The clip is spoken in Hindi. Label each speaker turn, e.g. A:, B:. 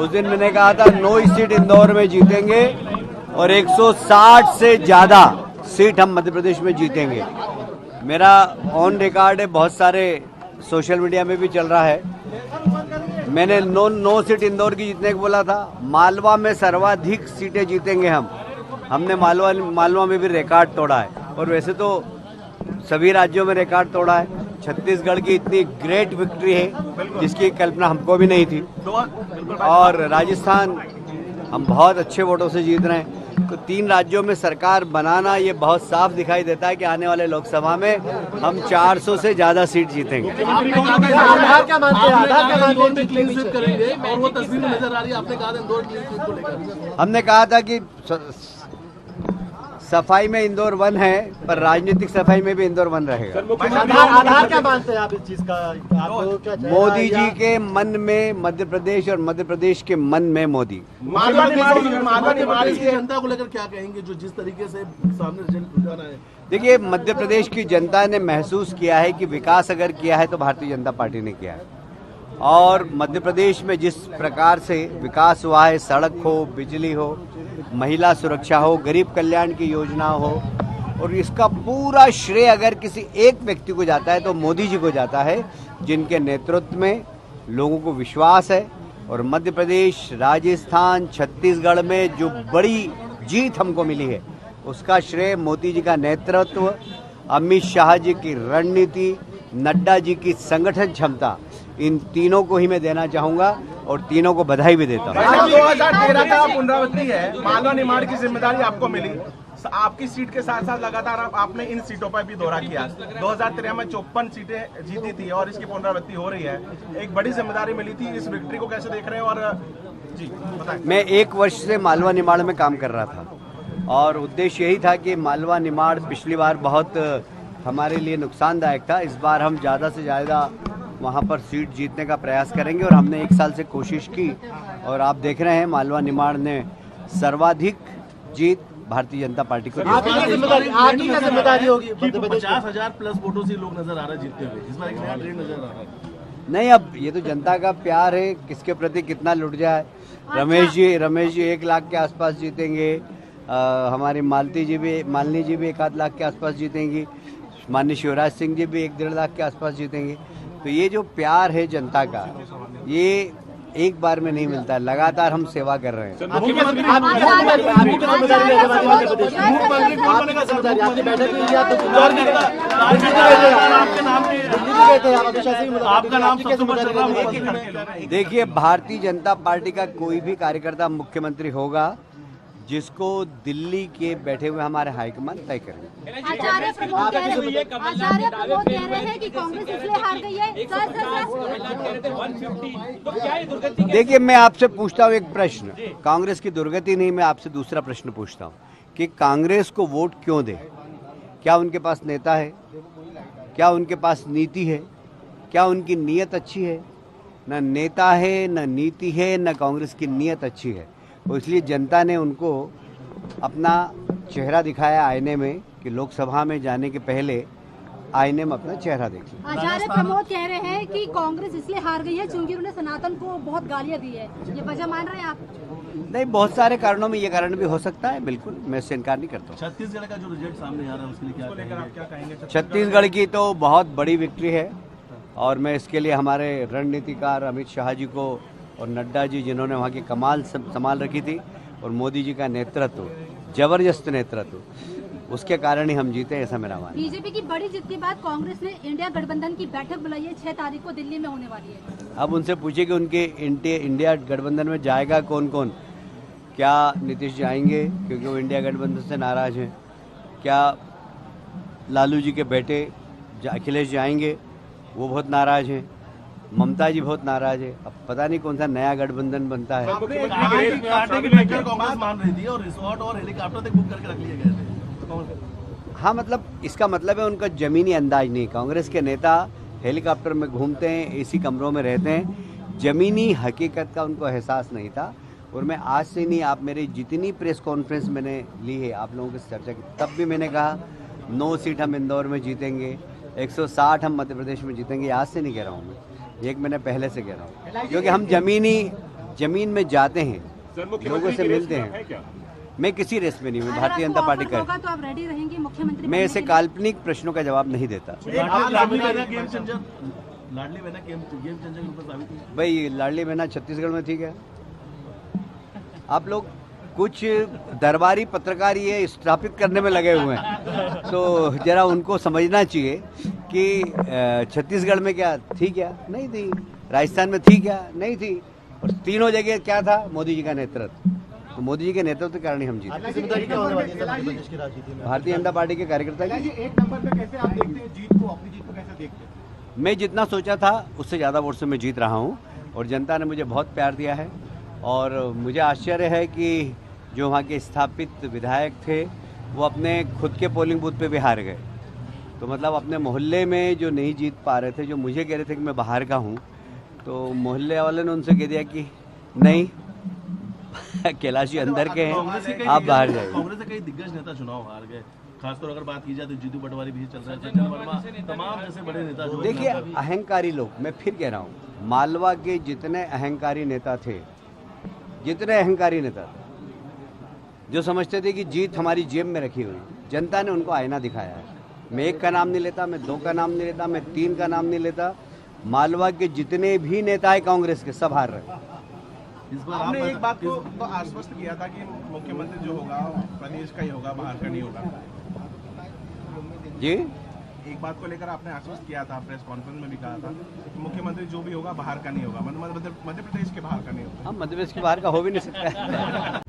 A: उस दिन मैंने कहा था 9 सीट इंदौर में जीतेंगे और 160 से ज्यादा सीट हम मध्य प्रदेश में जीतेंगे। मेरा ऑन रिकॉर्ड है, बहुत सारे सोशल मीडिया में भी चल रहा है। मैंने 9 सीट इंदौर की जीतने को बोला था। मालवा में सर्वाधिक सीटें जीतेंगे हमने मालवा में भी रिकॉर्ड तोड़ा है और वैसे तो सभी राज्यों में रिकॉर्ड तोड़ा है। छत्तीसगढ़ की इतनी ग्रेट विक्ट्री है जिसकी कल्पना हमको भी नहीं थी और राजस्थान हम बहुत अच्छे वोटों से जीत रहे हैं। तो 3 राज्यों में सरकार बनाना ये बहुत साफ दिखाई देता है कि आने वाले लोकसभा में हम 400 से ज्यादा सीट जीतेंगे।
B: आधार क्या मानते हैं? आधार क्या मानते हैं? क्लीन स्वीप करेंगे और वो तस्वीर नजर आ रही है, आपने कहा था इंदौर क्लीन स्वीप को लेकर।
A: हमने कहा था कि सफाई में इंदौर 1 है पर राजनीतिक सफाई में भी इंदौर 1 रहेगा।
B: आधार क्या मानते हैं आप इस चीज का? आपको क्या
A: मोदी जी के मन में मध्य प्रदेश और मध्य प्रदेश के मन में मोदी।
B: मालवा निमाड़ी की जनता को लेकर क्या कहेंगे जो जिस तरीके से सामने रिजल्ट जाना है?
A: देखिए, मध्य प्रदेश की जनता ने महसूस किया है कि विकास अगर किया है तो भारतीय जनता पार्टी ने किया है और मध्य प्रदेश में जिस प्रकार से विकास हुआ है, सड़क हो, बिजली हो, महिला सुरक्षा हो, गरीब कल्याण की योजना हो, और इसका पूरा श्रेय अगर किसी एक व्यक्ति को जाता है तो मोदी जी को जाता है, जिनके नेतृत्व में लोगों को विश्वास है। और मध्य प्रदेश, राजस्थान, छत्तीसगढ़ में जो बड़ी जीत हमको मिली है उसका श्रेय मोदी जी का नेतृत्व, अमित शाह जी की रणनीति, नड्डा जी की संगठन क्षमता, इन तीनों को ही मैं देना चाहूंगा और तीनों को बधाई भी देता हूँ।
C: 2013 का पुनरावृत्ति है, मालवा निमाड़ की जिम्मेदारी आपको मिली। आपकी सीट के साथ साथ लगातार आपने इन सीटों पर भी दौरा किया। 2013 में 54 सीटें जीती थी और इसकी पुनरावृत्ति हो रही है। एक बड़ी जिम्मेदारी मिली थी, इस विक्ट्री को कैसे देख रहे हैं? और जी बताएं।
A: मैं 1 वर्ष से मालवा निमाड़ में काम कर रहा था और उद्देश्य यही था कि मालवा निमाड़ पिछली बार बहुत हमारे लिए नुकसानदायक था। इस बार हम ज़्यादा से ज़्यादा वहाँ पर सीट जीतने का प्रयास करेंगे और हमने 1 साल से कोशिश की और आप देख रहे हैं मालवा निमाड़ ने सर्वाधिक जीत भारतीय जनता पार्टी को दी।
B: आपकी क्या जिम्मेदारी होगी? 50,000 प्लस वोटों से लोग नजर आ रहे हैं जीतते हुए, इस बार एक नया ट्रेंड नजर आ रहा है।
A: नहीं, अब ये तो जनता का प्यार है, किसके प्रति कितना लुट जाए। रमेश जी 1 लाख के आसपास जीतेंगे, हमारी मालनी जी भी 1 आध लाख के आसपास जीतेंगी, माननीय शिवराज सिंह जी भी 1-1.5 लाख के आसपास जीतेंगे। तो ये जो प्यार है जनता का, ये एक बार में नहीं मिलता है, लगातार हम सेवा कर रहे हैं। देखिए, भारतीय जनता पार्टी का कोई भी कार्यकर्ता मुख्यमंत्री होगा जिसको दिल्ली के बैठे हुए हमारे हाईकमान तय करेंगे।
D: आचार्य प्रमोद कह रहे हैं कि कांग्रेस इसलिए हार गई है।
A: देखिए, मैं आपसे पूछता हूँ एक प्रश्न, कांग्रेस की दुर्गति नहीं, मैं आपसे दूसरा प्रश्न पूछता हूँ कि कांग्रेस को वोट क्यों दे? क्या उनके पास नेता है? क्या उनके पास नीति है? क्या उनकी नीयत अच्छी है? न नेता है, न नीति है, न कांग्रेस की नीयत अच्छी है। तो इसलिए जनता ने उनको अपना चेहरा दिखाया आईने में कि लोकसभा में जाने के पहले आईने में अपना चेहरा देखिए।
D: आचार्य प्रमोद कह रहे हैं कि कांग्रेस इसलिए हार गई है क्योंकि उन्होंने सनातन को बहुत गालियां दी है, ये वजह मान रहे हैं आप?
A: नहीं, बहुत सारे कारणों में ये कारण भी हो सकता है, बिल्कुल मैं इससे इनकार नहीं करता।
B: छत्तीसगढ़ का जो रिजल्ट सामने आ रहा है उसके लिए क्या कहेंगे?
A: छत्तीसगढ़ की तो बहुत बड़ी विक्ट्री है और मैं इसके लिए हमारे रणनीतिकार अमित शाह जी को और नड्डा जी, जिन्होंने वहाँ की कमाल संभाल रखी थी, और मोदी जी का नेतृत्व, जबरदस्त नेतृत्व, उसके कारण ही हम जीते, ऐसा मेरा मानना है।
D: बीजेपी की बड़ी जीत के बाद कांग्रेस ने इंडिया गठबंधन की बैठक बुलाई है, 6 तारीख को दिल्ली में होने वाली है।
A: अब उनसे पूछिए कि उनके इंडिया गठबंधन में जाएगा कौन कौन। क्या नीतीश जाएंगे क्योंकि वो इंडिया गठबंधन से नाराज हैं? क्या लालू जी के बेटे अखिलेश जाएंगे? वो बहुत नाराज हैं। ममता जी बहुत नाराज है। अब पता नहीं कौन सा नया गठबंधन बनता है।
B: कांग्रेस मान रही थी और रिसोर्ट और हेलीकॉप्टर तक बुक करके रख लिए गए थे।
A: हाँ, मतलब इसका मतलब है उनका जमीनी अंदाज नहीं। कांग्रेस के नेता हेलीकॉप्टर में घूमते हैं, एसी कमरों में रहते हैं, जमीनी हकीकत का उनको एहसास नहीं था। और मैं आज से नहीं, आप मेरी जितनी प्रेस कॉन्फ्रेंस मैंने ली है आप लोगों से चर्चा की, तब भी मैंने कहा 9 सीट हम इंदौर में जीतेंगे, 160 हम मध्य प्रदेश में जीतेंगे। आज से नहीं कह रहा हूँ मैं, 1 महीने पहले से कह रहा हूँ, क्योंकि हम जमीनी जमीन में जाते हैं, लोगों से मिलते हैं। मैं किसी रेस में नहीं हूँ, भारतीय जनता पार्टी का।
D: तो आप रेडी रहेंगे मुख्यमंत्री?
A: मैं ऐसे काल्पनिक प्रश्नों का जवाब नहीं देता।
B: Ladli Behna game changer, Ladli Behna game changer के ऊपर साबित हुई।
A: भाई लाडली बहना छत्तीसगढ़ में थी क्या? आप लोग कुछ दरबारी पत्रकार ये स्थापित करने में लगे हुए हैं, तो जरा उनको समझना चाहिए कि छत्तीसगढ़ में क्या थी, क्या नहीं थी, राजस्थान में थी क्या नहीं थी, और तीनों जगह क्या था, मोदी जी का नेतृत्व। तो मोदी जी के नेतृत्व के कारण ही हम जीते।
B: जिम्मेदारी क्या होने वाली है मध्य प्रदेश की राजनीति में?
A: भारतीय जनता पार्टी के कार्यकर्ता की
B: एक नंबर पे कैसे आप देखते हैं जीत को, अपनी जीत को कैसे देखते हैं?
A: मैं जितना सोचा था उससे ज़्यादा वोट से मैं जीत रहा हूँ, और जनता ने मुझे बहुत प्यार दिया है। और मुझे आश्चर्य है कि जो वहाँ के स्थापित विधायक थे वो अपने खुद के पोलिंग बूथ पे भी हार गए। तो मतलब अपने मोहल्ले में जो नहीं जीत पा रहे थे, जो मुझे कह रहे थे कि मैं बाहर का हूँ, तो मोहल्ले वाले ने उनसे कह दिया कि नहीं कैलाश जी अंदर के हैं, आप बाहर जाइए।
B: कांग्रेस के कई दिग्गज नेता चुनाव हार गए, खासतौर अगर बात की जाए तो जीतू पटवारी भी चल रहा है, सज्जन वर्मा, तमाम जैसे बड़े नेता जो
A: देखिए अहंकारी लोग, मैं फिर कह रहा हूँ, मालवा के जितने अहंकारी नेता थे, जो समझते थे कि जीत हमारी जेब में रखी हुई, जनता ने उनको आईना दिखाया है। मैं एक का नाम नहीं लेता, मैं दो का नाम नहीं लेता, मैं तीन का नाम नहीं लेता, मालवा के जितने भी नेता है कांग्रेस के सब हार रहे।
B: इस बार
C: आपने एक बात को तो आश्वस्त किया था कि मुख्यमंत्री जो होगा प्रदेश का ही होगा, बाहर का नहीं होगा।
A: जी
C: एक बात को लेकर आपने आश्वस्त किया था, प्रेस कॉन्फ्रेंस में भी कहा था कि मुख्यमंत्री जो भी होगा बाहर का नहीं होगा, मध्य प्रदेश के बाहर का नहीं होगा।
A: हम मध्य प्रदेश के बाहर का हो भी नहीं सकता।